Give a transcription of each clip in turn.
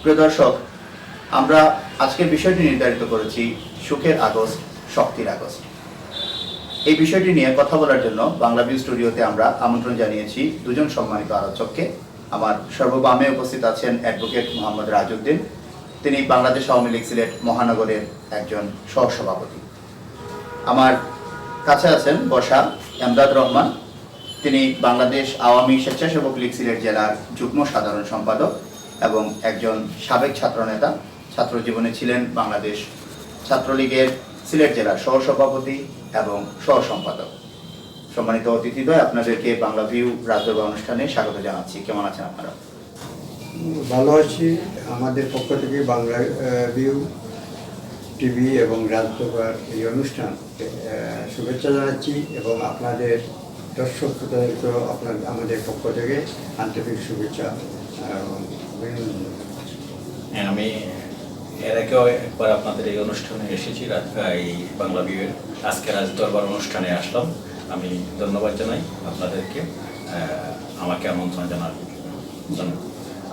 প্রিয় দর্শক, আমরা আজকের বিষয়টি নির্ধারিত করেছি সুখের আগস্ট, শক্তির আগস্ট। এই বিষয়টি নিয়ে কথা বলার জন্য বাংলা ভিউ স্টুডিওতে আমরা আমন্ত্রণ জানিয়েছি দুজন সম্মানিত আলোচককে। আমার সর্ববামে উপস্থিত আছেন অ্যাডভোকেট মোহাম্মদ রাজউদ্দিন। তিনি বাংলাদেশ আওয়ামী লীগ সিলেট মহানগরের একজন সহসভাপতি। আমার কাছে আছেন বসা এমদাদ রহমান। তিনি বাংলাদেশ আওয়ামী স্বেচ্ছাসেবক লীগ সিলেট জেলার যুগ্ম সাধারণ সম্পাদক এবং একজন সাবেক ছাত্রনেতা। ছাত্র জীবনে ছিলেন বাংলাদেশ ছাত্রলীগের সিলেট জেলার সহসভাপতি এবং সহসম্পাদক। সম্মানিত অতিথিদ্বয়, আপনাদেরকে বাংলা ভিউ রাজদরবার অনুষ্ঠানে স্বাগত জানাচ্ছি। কেমন আছেন আপনারা? ভালো আছি। আমাদের পক্ষ থেকে বাংলা ভিউ টিভি এবং রাজদরবার এই অনুষ্ঠান শুভেচ্ছা জানাচ্ছি এবং আপনাদের দর্শক শ্রোতাদেরকেও আমাদের পক্ষ থেকে আন্তরিক শুভেচ্ছা এবং আমি এর আগেও একবার আপনাদের এই অনুষ্ঠানে এসেছি। এই বাংলা ভিউয়ের আজকে রাজদরবার অনুষ্ঠানে আসলাম। আমি ধন্যবাদ জানাই আপনাদেরকে আমাকে আমন্ত্রণ জানার জন্য।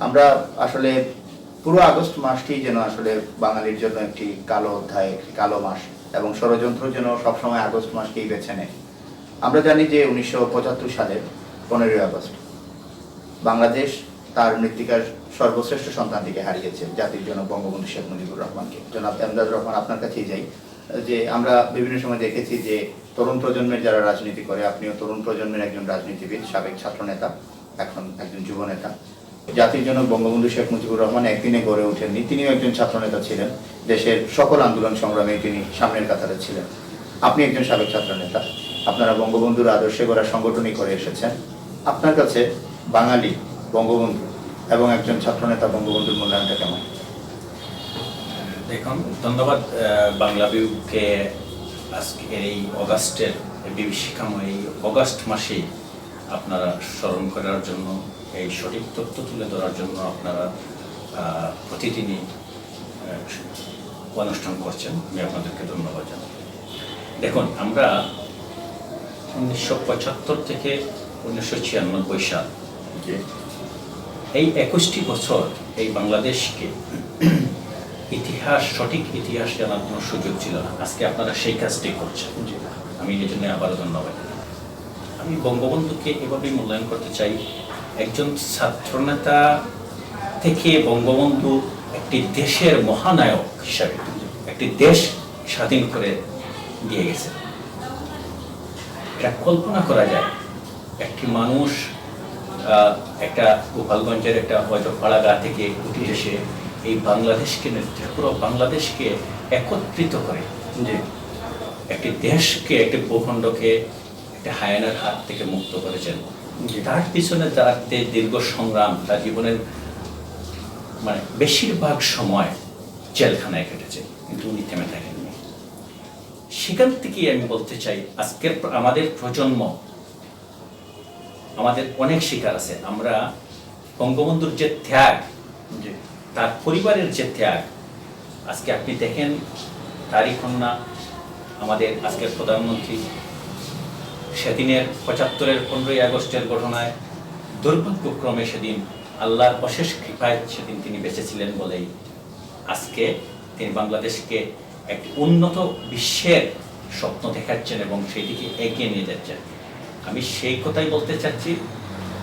আমরা আসলে পুরো আগস্ট মাসটি যেন আসলে বাঙালির জন্য একটি কালো অধ্যায়, একটি কালো মাস, এবং ষড়যন্ত্র যেন সবসময় আগস্ট মাসকেই বেছে নেয়। আমরা জানি যে 1975 সালের 15ই আগস্ট বাংলাদেশ তার মৃত্তিকার সর্বশ্রেষ্ঠ সন্তানটিকে হারিয়েছে, জাতির জনক বঙ্গবন্ধু শেখ মুজিবুর রহমানকে। জনাব এমদাদ রহমান, আপনার কাছেই যাই। যে আমরা বিভিন্ন সময় দেখেছি যে তরুণ প্রজন্মের যারা রাজনীতি করে, আপনিও তরুণ প্রজন্মের একজন রাজনীতিবিদ, সাবেক ছাত্রনেতা, এখন একজন যুব নেতা। জাতির জনক বঙ্গবন্ধু শেখ মুজিবুর রহমান একদিনে গড়ে ওঠেননি, তিনিও একজন ছাত্রনেতা ছিলেন। দেশের সকল আন্দোলন সংগ্রামে তিনি সামনের কাতারে ছিলেন। আপনি একজন সাবেক ছাত্রনেতা, আপনারা বঙ্গবন্ধুর আদর্শে গড়া সংগঠনই করে এসেছেন। আপনার কাছে বাঙালি বঙ্গবন্ধু এবং একজন ছাত্রনেতা বঙ্গবন্ধুর মূল্যায়নটা কেমন? দেখুন, ধন্যবাদ বাংলা ভিউকে আজকে এই অগাস্টের বিভীষিকাময় অগাস্ট মাসে আপনারা স্মরণ করার জন্য, এই সঠিক তথ্য তুলে ধরার জন্য আপনারা প্রতিদিনই অনুষ্ঠান করছেন। আমি আপনাদেরকে ধন্যবাদ জানাই। দেখুন, আমরা 1975 থেকে 1996 সাল, এই 21টি বছর এই বাংলাদেশকে সঠিক ইতিহাস জানার কোনো সুযোগ ছিল না। আজকে আপনারা সেই কাজটি করছেন। আমি এই জন্য আবারও ধন্যবাদ। আমি বঙ্গবন্ধুকে এভাবেই মূল্যায়ন করতে চাই। একজন ছাত্রনেতা থেকে বঙ্গবন্ধু একটি দেশের মহানায়ক হিসাবে একটি দেশ স্বাধীন করে দিয়ে গেছে। এটা কল্পনা করা যায়, একটি মানুষ একটা গোপালগঞ্জের একটা হয়তো পাড়াগা থেকে উঠে এসে এই বাংলাদেশকে, পুরো বাংলাদেশকে একত্রিত করে যে একটি দেশকে, একটি ভূখণ্ডকে একটা হায়ানার হাত থেকে মুক্ত করেছেন। তার পিছনে তার দীর্ঘ সংগ্রাম, তার জীবনের মানে বেশিরভাগ সময় জেলখানায় কেটেছে, কিন্তু উনি থেমে থাকেননি। সেখান থেকেই আমি বলতে চাই, আজকের আমাদের প্রজন্ম, আমাদের অনেক শিকার আছে। আমরা বঙ্গবন্ধুর যে ত্যাগ, তার পরিবারের যে ত্যাগ, আজকে আপনি দেখেন তারই কন্যা আমাদের আজকের প্রধানমন্ত্রী, সেদিনের 75-এর 15ই আগস্টের ঘটনায় দুর্ভাগ্যক্রমে সেদিন আল্লাহর অশেষ কৃপায় সেদিন তিনি বেঁচে ছিলেন বলেই আজকে তিনি বাংলাদেশকে একটি উন্নত বিশ্বের স্বপ্ন দেখাচ্ছেন এবং সেই দিকে এগিয়ে নিয়ে যাচ্ছেন। আমি সেই কথাই বলতে চাচ্ছি,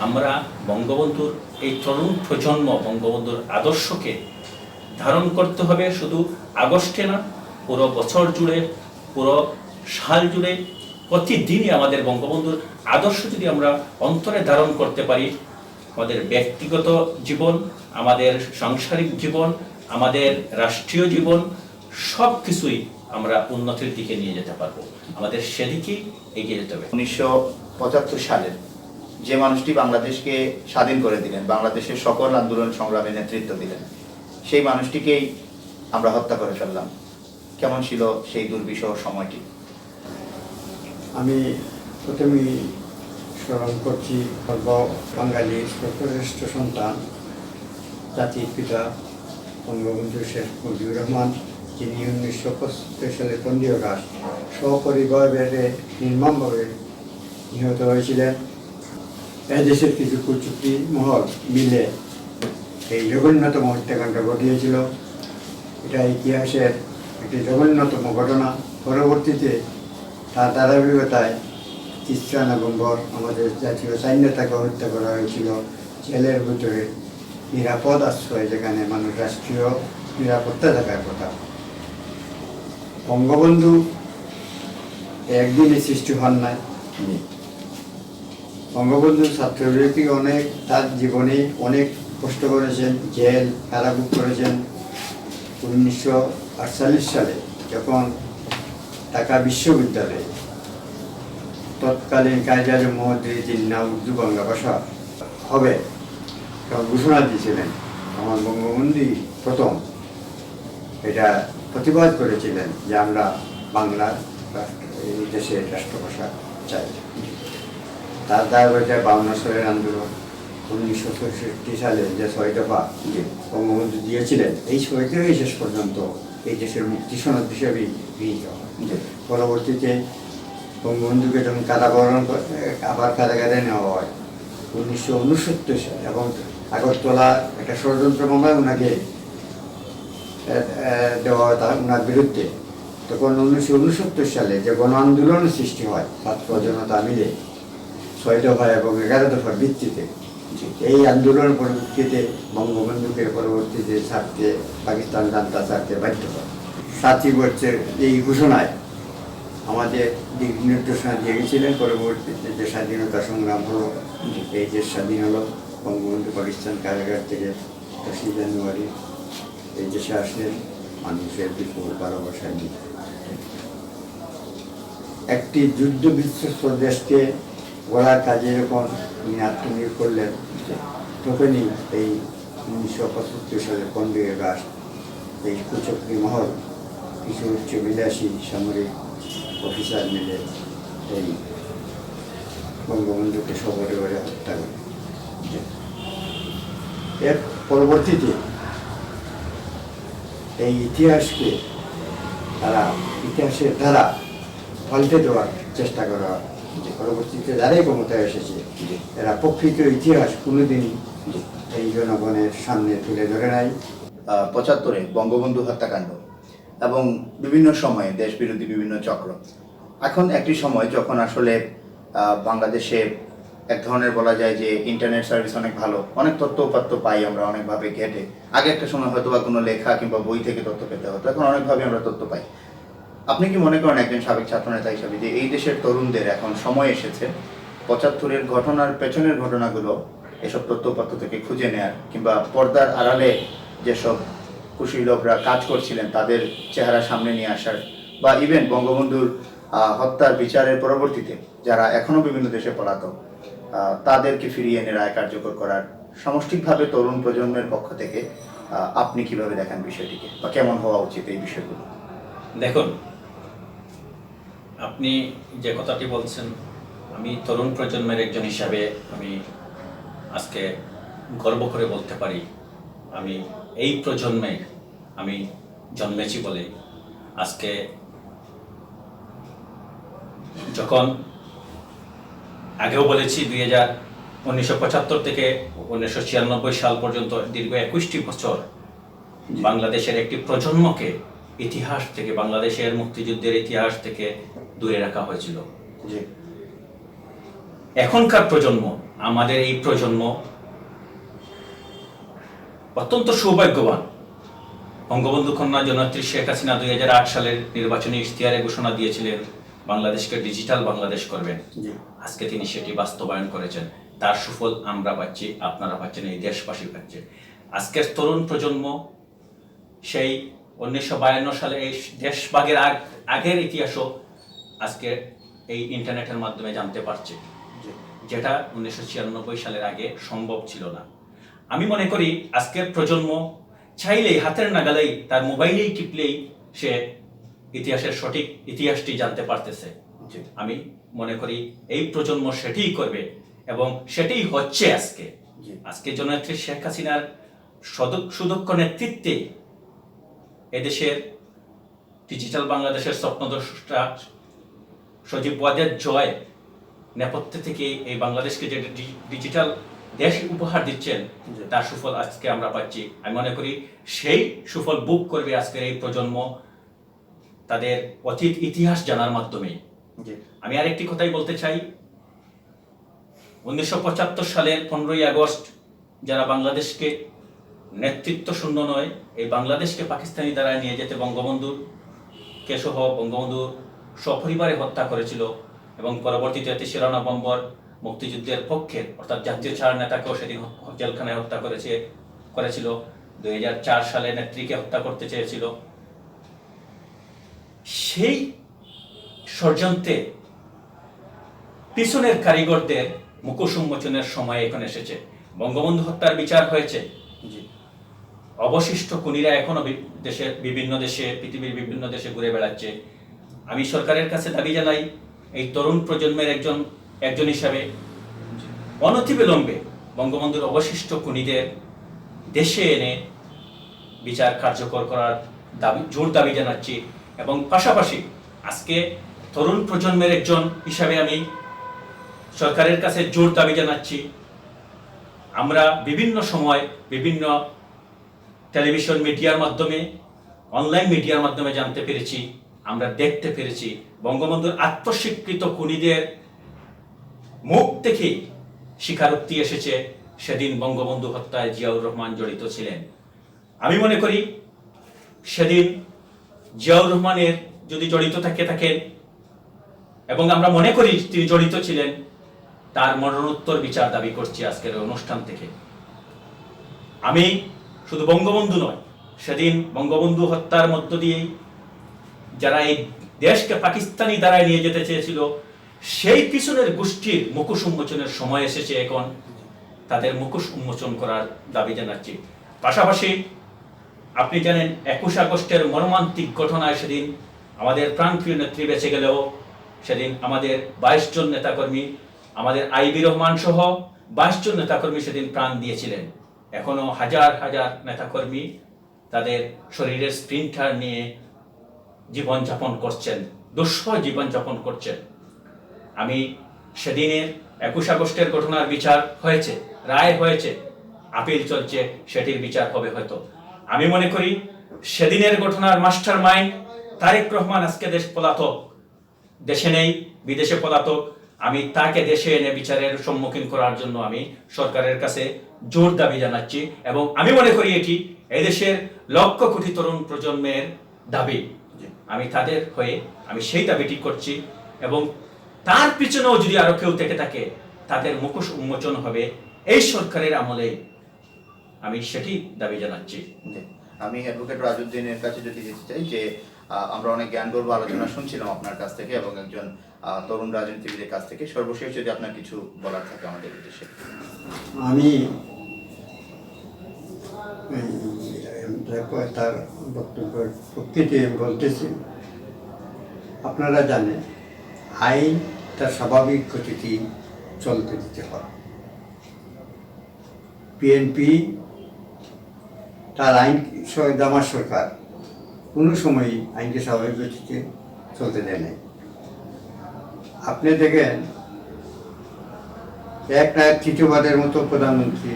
আমরা বঙ্গবন্ধুর এই তরুণ প্রজন্ম বঙ্গবন্ধুর আদর্শকে ধারণ করতে হবে, শুধু আগস্টে না, পুরো বছর জুড়ে, পুরো সাল জুড়ে, প্রতিদিনই আমাদের বঙ্গবন্ধুর আদর্শ যদি আমরা অন্তরে ধারণ করতে পারি, আমাদের ব্যক্তিগত জীবন, আমাদের সাংসারিক জীবন, আমাদের রাষ্ট্রীয় জীবন, সব কিছুই আমরা উন্নতির দিকে নিয়ে যেতে পারবো। আমাদের সেদিকেই এগিয়ে যেতে হবে। 1975 সালের যে মানুষটি বাংলাদেশকে স্বাধীন করে দিলেন, বাংলাদেশের সকল আন্দোলন সংগ্রামে নেতৃত্ব দিলেন, সেই মানুষটিকেই আমরা হত্যা করে ফেললাম। কেমন ছিল সেই দুর্বিষহ সময়টি? আমি প্রথমেই স্মরণ করছি বাঙালির সর্বশ্রেষ্ঠ সন্তান, জাতির পিতা বঙ্গবন্ধু শেখ মুজিবুর রহমান, যিনি 1975 সালের 15ই আগস্ট সপরিবারে নির্মমভাবে নিহত হয়েছিলেন। এদেশের কিছু কুচুক্তি মহল মিলে এই জঘন্যতম হত্যাকাণ্ড ঘটিয়েছিল। এটা ইতিহাসের একটি জঘন্যতম ঘটনা। পরবর্তীতে তার ধারাবাহিকতায় 3রা নভেম্বর আমাদের জাতীয় 4 নেতাকে হত্যা করা হয়েছিল জেলের ভিতরে, নিরাপদ আশ্রয়, যেখানে মানুষ রাষ্ট্রীয় নিরাপত্তা থাকার কথা। বঙ্গবন্ধু একদিনে সৃষ্টি হন নাই। বঙ্গবন্ধু ছাত্রবৃত্তি অনেক, তার জীবনে অনেক কষ্ট করেছেন, জেল কারাভোগ করেছেন। 1948 সালে যখন ঢাকা বিশ্ববিদ্যালয়ে তৎকালীন কায়দার মহাদ্রিদিন না উর্দু বাংলা ভাষা হবে তখন ঘোষণা দিয়েছিলেন, আমার বঙ্গবন্ধুই প্রথম এটা প্রতিবাদ করেছিলেন যে আমরা বাংলা এই দেশের রাষ্ট্রভাষা চাই। তার ধারাবাহিকতায় 52 সালের আন্দোলন, 1964 সালে যে 6 দফা বঙ্গবন্ধু দিয়েছিলেন, এই 6টাই শেষ পর্যন্ত এই দেশের মুক্তি সনদ হিসেবেই গৃহীত হয়। পরবর্তীতে বঙ্গবন্ধুকে যখন কারাবরণ আবার কারাগারে নেওয়া হয় 1969 সালে, এবং আগরতলা একটা ষড়যন্ত্র মামলায় ওনাকে দেওয়া হয় ওনার বিরুদ্ধে। তখন 1969 সালে যে গণ আন্দোলনের সৃষ্টি হয় ছাত্র জনতা মিলে 6 দফা এবং 11 দফার ভিত্তিতে, এই আন্দোলনের পরবর্তীতে বঙ্গবন্ধুকে পরবর্তীতে ছাড়তে পাকিস্তান জান্তা ছাড়তে বাধ্য হয়। 7 বছর এই ঘোষণায় আমাদের দিক নির্দেশনা দিয়ে গেছিলেন। পরবর্তীতে যে স্বাধীনতা সংগ্রাম হলো, এই দেশ স্বাধীন হলো। বঙ্গবন্ধু পাকিস্তান কারাগার থেকে 10 জানুয়ারি এই দেশে আসলেন মানুষের বিপুল ভালোবাসা নিয়ে। একটি যুদ্ধ বিধ্বস্ত দেশকে গড়ার কাজে যখন উনি আত্মনিয়োগ করলেন, তখনই এই 1975 সালের 15 আগস্ট এই কুচক্রী মহল কিছু উচ্চবিলাসী সামরিক অফিসার মিলে এই বঙ্গবন্ধুকে সবরে করে হত্যা করে। এর পরবর্তীতে এই ইতিহাসকে ইতিহাসের দ্বারা পাল্টে দেওয়ার চেষ্টা করা হয়। পরবর্তীতে যারাই ক্ষমতায় এসেছে এরা প্রকৃত ইতিহাস কোনোদিনই এই জনগণের সামনে তুলে ধরে নাই। 75-এ বঙ্গবন্ধু হত্যাকাণ্ড এবং বিভিন্ন সময়ে দেশ বিরোধী বিভিন্ন চক্র। এখন একটি সময় যখন আসলে বাংলাদেশে এক ধরনের বলা যায় যে ইন্টারনেট সার্ভিস অনেক ভালো, অনেক তথ্য উপাত্ত পাই আমরা অনেকভাবে ঘেটে। আগে একটা সময় হয়তো বা কোনো লেখা কিংবা বই থেকে তথ্য পেতে হতো, এখন অনেকভাবে আমরা তথ্য পাই। আপনি কি মনে করেন একজন সাবেক ছাত্রনেতা হিসাবে যে এই দেশের তরুণদের এখন সময় এসেছে 75-এর ঘটনার পেছনের ঘটনাগুলো এসব তথ্য উপাত্ত থেকে খুঁজে নেয়ার, কিংবা পর্দার আড়ালে যেসব কুশীলভরা কাজ করছিলেন তাদের চেহারা সামনে নিয়ে আসার, বা ইভেন বঙ্গবন্ধুর হত্যার বিচারের পরবর্তীতে যারা এখনো বিভিন্ন দেশে পলাতক তাদেরকে ফিরিয়ে এনে রায় কার্যকর করার সামষ্টিকভাবে তরুণ প্রজন্মের পক্ষ থেকে আপনি কিভাবে দেখেন বিষয়টিকে, বা কেমন হওয়া উচিত এই বিষয়গুলো? দেখুন, আপনি যে কথাটি বলছেন, আমি তরুণ প্রজন্মের একজন হিসাবে আমি আজকে গর্ব করে বলতে পারি আমি এই প্রজন্মে আমি জন্মেছি বলে আজকে যখন আগেও বলেছি 1975 থেকে 1996 সাল পর্যন্ত দীর্ঘ 21টি বছর বাংলাদেশের একটি প্রজন্মকে ইতিহাস থেকে, বাংলাদেশের মুক্তিযুদ্ধের ইতিহাস থেকে দূরে রাখা হয়েছিল। এখনকার প্রজন্ম, আমাদের এই প্রজন্ম অত্যন্ত সৌভাগ্যবান। বঙ্গবন্ধু কন্যা জননেত্রী শেখ হাসিনা 2008 সালের নির্বাচনী ইশতেহারে ঘোষণা দিয়েছিলেন বাংলাদেশকে ডিজিটাল বাংলাদেশ করবেন। আজকে তিনি সেটি বাস্তবায়ন করেছেন। তার সুফল আমরা পাচ্ছি, আপনারা পাচ্ছেন, এই দেশবাসী পাচ্ছে। আজকের তরুণ প্রজন্ম সেই 1952 সালে এই দেশভাগের আগের ইতিহাসও আজকে এই ইন্টারনেটের মাধ্যমে জানতে পারছে, যেটা 1996 সালের আগে সম্ভব ছিল না। আমি মনে করি আজকের প্রজন্ম চাইলেই, হাতের নাগালেই, তার মোবাইলেই টিপলেই সে ইতিহাসের সঠিক ইতিহাসটি জানতে পারতেছে। আমি মনে করি এই প্রজন্ম সেটিই করবে এবং সেটাই হচ্ছে। আজকে জননেত্রী শেখ হাসিনার সুদক্ষ নেতৃত্বে এদেশের ডিজিটাল বাংলাদেশের স্বপ্নদ্রষ্টা সজীব ওয়াজেদ জয় নেপথ্যে থেকে এই বাংলাদেশকে যে ডিজিটাল দেশ উপহার দিচ্ছেন, তার সুফল আজকে আমরা পাচ্ছি। আমি মনে করি সেই সুফল বুক করবে আজকের এই প্রজন্ম তাদের অতীত ইতিহাস জানার মাধ্যমে। আমি আরেকটি কথাই বলতে চাই, 1975 সালের 15ই আগস্ট যারা বাংলাদেশকে নেতৃত্ব শূন্য নয়, এই বাংলাদেশকে পাকিস্তানি দ্বারা নিয়ে যেতে বঙ্গবন্ধুকে সহ বঙ্গবন্ধুর সপরিবারে হত্যা করেছিল এবং পরবর্তীতে 3রা নভেম্বর মুক্তিযুদ্ধের পক্ষে অর্থাৎ জাতীয় চার নেতাকেও সেদিন জেলখানায় হত্যা করেছিল। 2004 সালে নেত্রীকে হত্যা করতে চেয়েছিল। সেই ষড়যন্ত্রে পিছনের কারিগরদের মুখোশ উন্মোচনের সময় এখন এসেছে। বঙ্গবন্ধু হত্যার বিচার হয়েছে, অবশিষ্ট খুনিরা এখনো পৃথিবীর বিভিন্ন দেশে ঘুরে বেড়াচ্ছে। আমি সরকারের কাছে দাবি জানাই, এই তরুণ প্রজন্মের একজন হিসাবে অনতিবিলম্বে বঙ্গবন্ধুর অবশিষ্ট খুনিদের দেশে এনে বিচার কার্যকর করার জোর দাবি জানাচ্ছি। এবং পাশাপাশি আজকে তরুণ প্রজন্মের একজন হিসাবে আমি সরকারের কাছে জোর দাবি জানাচ্ছি, আমরা বিভিন্ন সময় বিভিন্ন টেলিভিশন মিডিয়ার মাধ্যমে, অনলাইন মিডিয়ার মাধ্যমে জানতে পেরেছি, আমরা দেখতে পেরেছি বঙ্গবন্ধুর আত্মস্বীকৃত খুনিদের মুখ থেকে স্বীকারোক্তি এসেছে সেদিন বঙ্গবন্ধু হত্যায় জিয়াউর রহমান জড়িত ছিলেন। আমি মনে করি সেদিন জিয়াউর রহমানের যদি জড়িত থাকেন এবং আমরা মনে করি তিনি জড়িত ছিলেন, তার মরণোত্তর বিচার দাবি করছি আজকের অনুষ্ঠান থেকে। আমি শুধু বঙ্গবন্ধু নয়, সেদিন বঙ্গবন্ধু হত্যার মধ্য দিয়েই যারা এই দেশকে পাকিস্তানি দ্বারায় নিয়ে যেতে চেয়েছিল, সেই পিছনের গোষ্ঠীর মুখোশ উন্মোচনের সময় এসেছে। এখন তাদের মুখোশ উন্মোচন করার দাবি জানাচ্ছি। পাশাপাশি আপনি জানেন 21 আগস্টের মর্মান্তিক ঘটনায় সেদিন আমাদের প্রাণপ্রিয় নেত্রী বেঁচে গেলেও সেদিন আমাদের 22 জন নেতাকর্মী, আমাদের আইবি রহমান সহ 22 জন নেতাকর্মী সেদিন প্রাণ দিয়েছিলেন। এখনো হাজার হাজার নেতাকর্মী তাদের শরীরের স্প্রিন্টার নিয়ে জীবনযাপন করছেন, দুঃসহ জীবনযাপন করছেন। আমি সেদিনের 21 আগস্টের ঘটনার বিচার হয়েছে, রায় হয়েছে, আপিল চলছে, সেটির বিচার হবে হয়তো। আমি মনে করি সেদিনের ঘটনার মাস্টার মাইন্ড তারেক রহমান আজকে পলাতক, দেশে নেই, বিদেশে পলাতক। আমি তাকে দেশে এনে বিচারের সম্মুখীন করার জন্য আমি সরকারের কাছে জোর দাবি জানাচ্ছি এবং আমি মনে করি এটি এদেশের লক্ষ কোটি তরুণ প্রজন্মের দাবি। আমি তাদের হয়ে আমি সেই দাবিটি করছি এবং তার পিছনেও যদি আরো কেউ থেকে থাকে তাদের মুখোশ উন্মোচন হবে এই সরকারের আমলে, আমি সেটি দাবি জানাচ্ছি। আমি অ্যাডভোকেট রাজউদ্দিনের কাছে যদি যেতে চাই যে আমরা অনেক জ্ঞানগর্ভ আলোচনা শুনছিলাম আপনার কাছ থেকে এবং একজন তরুণ রাজনীতিবিদের কাছ থেকে। সর্বশেষ যদি আপনার কিছু বলার থাকে আমাদের উদ্দেশ্যে। আমি তার বক্তব্যের প্রকৃতি বলতেছি, আপনারা জানেন আইন তার স্বাভাবিক গতিতে চলতে দিতে হয়। বিএনপি তার আইন জামাত সরকার কোনো সময়ই আইনকে স্বাভাবিক গতিতে চলতে দেয় নাই। আপনি দেখেন এক না তৃতীয়বাদের মতো প্রধানমন্ত্রী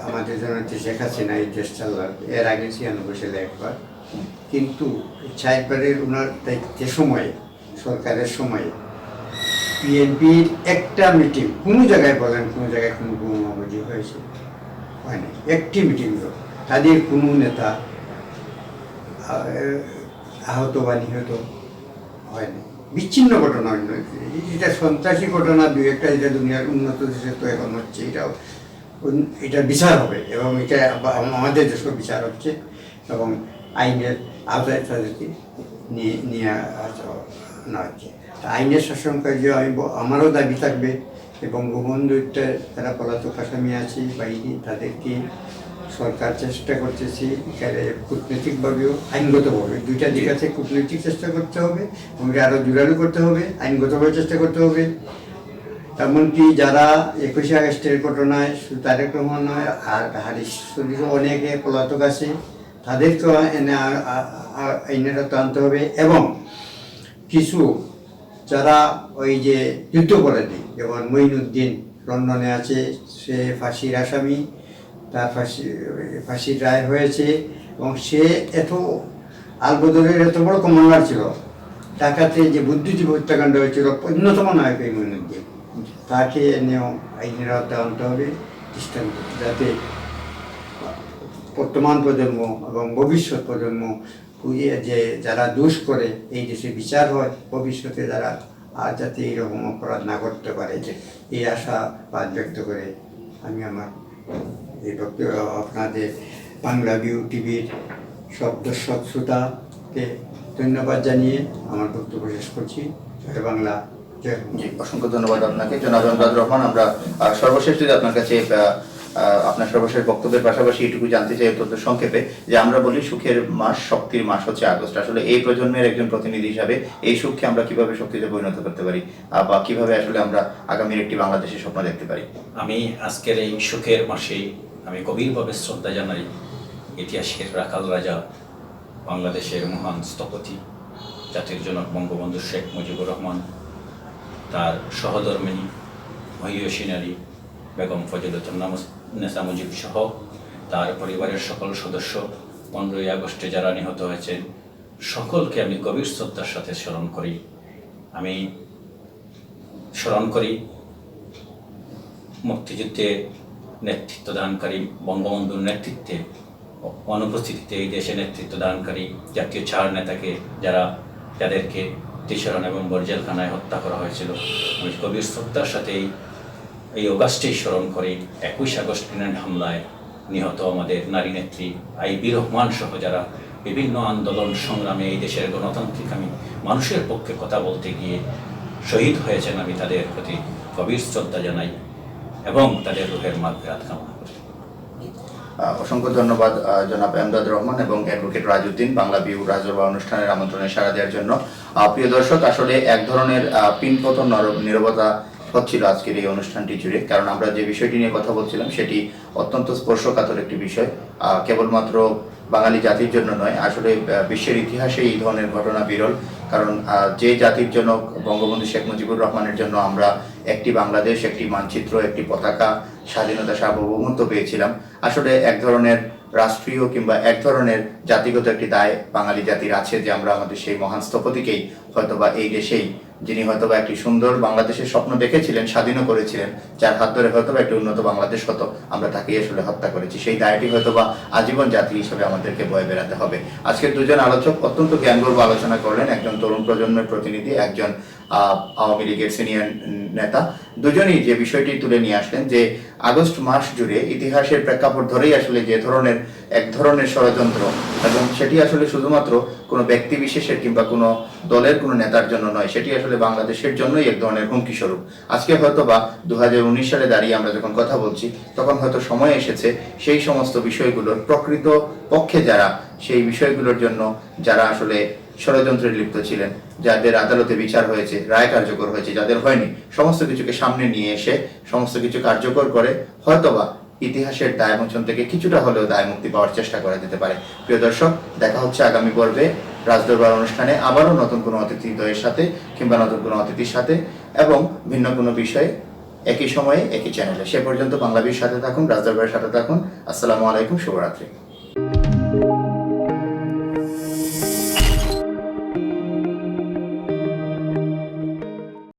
আমাদের জননেত্রী শেখ হাসিনা এই দেশ চালার, এর আগে 96 সালে একবার, কিন্তু 4বারের ওনার দায়িত্বের সময়ে, সরকারের সময়ে বিএনপির একটা মিটিং কোনো জায়গায় বলেন, কোনো জায়গায় কোনো বোমাবাজি হয়েছে হয়নি। একটি মিটিং তাদের কোনো নেতা আহত বা নিহত হয়নি। বিচ্ছিন্ন ঘটনা নয়, এটা সন্ত্রাসী ঘটনা দুই একটা, এটা দুনিয়ার উন্নত দেশে তো এখন হচ্ছে, এটা বিচার হবে এবং এটা আমাদের দেশেও বিচার হচ্ছে এবং আইনের আওতায় তাদেরকে নিয়ে আনা হচ্ছে। আইনের শাসন কার্য আমারও দাবি থাকবে এবং বঙ্গবন্ধুটা যারা পলাতক আসামি আছে বাইরে তাদেরকে সরকার চেষ্টা করতেছি এখানে কূটনৈতিকভাবেও আইনগতভাবে, দুইটা দিক আছে, কূটনৈতিক চেষ্টা করতে হবে এবং আরও জোরালো করতে হবে, আইনগতভাবে চেষ্টা করতে হবে। এমনকি যারা 21 আগস্টের ঘটনায় শুধু তারেক রহমান নয়, আর হারিস অনেকে পলাতক আছে, তাদেরকেও এনে আইনের আওতায় আনতে হবে এবং কিছু যারা ওই যে যুদ্ধাপরাধী যেমন মঈনুদ্দিন লন্ডনে আছে, সে ফাঁসির আসামি, তার ফাঁসির রায় হয়েছে এবং সে এত আলবদরের এত বড় কমান্ডার ছিল। ঢাকাতে যে বুদ্ধিজীবী হত্যাকাণ্ড হয়েছিল অন্যতম নায়ক এই মইনুদ্দিন, তাকে এনেও আইনের আওতায় আনতে হবে দৃষ্টান্ত, যাতে বর্তমান প্রজন্ম এবং ভবিষ্যৎ প্রজন্ম বুঝিয়ে যে যারা দোষ করে এই দেশে বিচার হয়, ভবিষ্যতে যারা আর যাতে এইরকম অপরাধ না করতে পারে, এই আশাবাদ ব্যক্ত করে আমি আমার এই বক্তব্য আপনাদের বাংলা ভিউ টিভির সব দর্শক শ্রোতাকে ধন্যবাদ জানিয়ে আমার বক্তব্য শেষ করছি। জয় বাংলা, জয় হিন্দ। জি, অসংখ্য ধন্যবাদ আপনাকে জনাব এমদাদ রহমান। আমরা সর্বশেষ যদি আপনার কাছে আপনার সর্বশেষ বক্তব্যের পাশাপাশি এটুকু জানতে চাই অত্যন্ত সংক্ষেপে, যে আমরা বলি সুখের মাস, শক্তির মাস হচ্ছে আগস্ট। আসলে এই প্রজন্মের একজন প্রতিনিধি হিসাবে এই সুখকে আমরা কিভাবে শক্তিতে পরিণত করতে পারি, বা কিভাবে আসলে আমরা আগামীর একটি বাংলাদেশের স্বপ্ন দেখতে পারি? আমি আজকের এই সুখের মাসে আমি গভীরভাবে শ্রদ্ধা জানাই ইতিহাসের রাখাল রাজা, বাংলাদেশের মহান স্থপতি, জাতির জনক বঙ্গবন্ধু শেখ মুজিবুর রহমান, তার সহধর্মিণী মহিয়সী নারী বেগম ফজিলাতুন্নেসা মুজিব সহ তার পরিবারের সকল সদস্য, 15ই আগস্টে যারা নিহত হয়েছেন সকলকে আমি গভীর শ্রদ্ধার সাথে স্মরণ করি। আমি স্মরণ করি মুক্তিযুদ্ধে নেতৃত্ব দানকারী বঙ্গবন্ধুর নেতৃত্বে, অনুপস্থিতিতে এই দেশে নেতৃত্ব দানকারী জাতীয় চার নেতাকে, যাদেরকে তিশরণ এবং বরজেলখানায় হত্যা করা হয়েছিল। আমি গভীর শ্রদ্ধার সাথে এই অগাস্টেই স্মরণ করি 21 আগস্ট গ্রেনেড হামলায় নিহত আমাদের নারী নেত্রী আইবি রহমান সহ যারা বিভিন্ন আন্দোলন সংগ্রামে এই দেশের গণতান্ত্রিক আমি মানুষের পক্ষে কথা বলতে গিয়ে শহীদ হয়েছেন। আমি তাদের প্রতি গভীর শ্রদ্ধা জানাই এবং তাদের রূহের মাগফিরাত কামনা করি। অসংখ্য ধন্যবাদ জনাব এমদাদ রহমান এবং অ্যাডভোকেট রাজউদ্দিন বাংলা ভিউ রাজসভা অনুষ্ঠানের আমন্ত্রণে সাড়া দেওয়ার জন্য। প্রিয় দর্শক, আসলে এক ধরনের পিনপতন নীরবতা হচ্ছিল আজকের এই অনুষ্ঠানটি জুড়ে, কারণ আমরা যে বিষয়টি নিয়ে কথা বলছিলাম সেটি অত্যন্ত স্পর্শকাতর একটি বিষয়। কেবলমাত্র বাঙালি জাতির জন্য নয়, আসলে বিশ্বের ইতিহাসে এই ধরনের ঘটনা বিরল। কারণ যে জাতির জনক বঙ্গবন্ধু শেখ মুজিবুর রহমানের জন্য আমরা একটি বাংলাদেশ, একটি মানচিত্র, একটি পতাকা, স্বাধীনতা, সার্বভৌমত্ব পেয়েছিলাম, আসলে এক ধরনের রাষ্ট্রীয় কিংবা এক ধরনের জাতিগত একটি দায় বাঙালি জাতির আছে, যে আমরা আমাদের সেই মহান স্থপতিকেই হয়তোবা এই দেশেই, যিনি হয়তোবা একটি সুন্দর বাংলাদেশের স্বপ্ন দেখেছিলেন, স্বাধীনও করেছিলেন, যার হাত ধরে হয়তোবা একটি উন্নত বাংলাদেশ হতো, আমরা তাকেই আসলে হত্যা করেছি। সেই দায়টি হয়তোবা আজীবন জাতি হিসেবে আমাদেরকে বয়ে বেড়াতে হবে। আজকের দুজন আলোচক অত্যন্ত জ্ঞানগর্ভ আলোচনা করলেন, একজন তরুণ প্রজন্মের প্রতিনিধি, একজন আওয়ামী লীগের সিনিয়র নেতা। দুজনই যে বিষয়টি তুলে নিয়ে আসলেন যে আগস্ট মাস জুড়ে ইতিহাসের প্রেক্ষাপট ধরেই আসলে যে এক ধরনের ষড়যন্ত্র, এবং সেটি আসলে শুধুমাত্র কোনো ব্যক্তি বিশেষের কিংবা কোনো দলের কোনো নেতার জন্য নয়, সেটি আসলে বাংলাদেশের জন্যই এক ধরনের হুমকি স্বরূপ। আজকে হয়তোবা 2019 সালে দাঁড়িয়ে আমরা যখন কথা বলছি, তখন হয়তো সময় এসেছে সেই সমস্ত বিষয়গুলোর প্রকৃত পক্ষে যারা সেই বিষয়গুলোর জন্য যারা আসলে ষড়যন্ত্রে লিপ্ত ছিলেন, যাদের আদালতে বিচার হয়েছে, রায় কার্যকর হয়েছে, যাদের হয়নি, সমস্ত কিছুকে সামনে নিয়ে এসে সমস্ত কিছু কার্যকর করে হয়তোবা ইতিহাসের দায়মোচন থেকে কিছুটা হলেও দায় মুক্তি পাওয়ার চেষ্টা করা যেতে পারে। প্রিয় দর্শক, দেখা হচ্ছে আগামী পর্বে রাজদরবার অনুষ্ঠানে আবারও নতুন কোনো অতিথিদ্বয়ের সাথে কিংবা নতুন কোনো অতিথির সাথে এবং ভিন্ন কোনো বিষয়ে একই সময়ে একই চ্যানেলে। সে পর্যন্ত বাংলাদেশের সাথে থাকুন, রাজদরবারের সাথে থাকুন। আসসালামু আলাইকুম, শুভরাত্রি।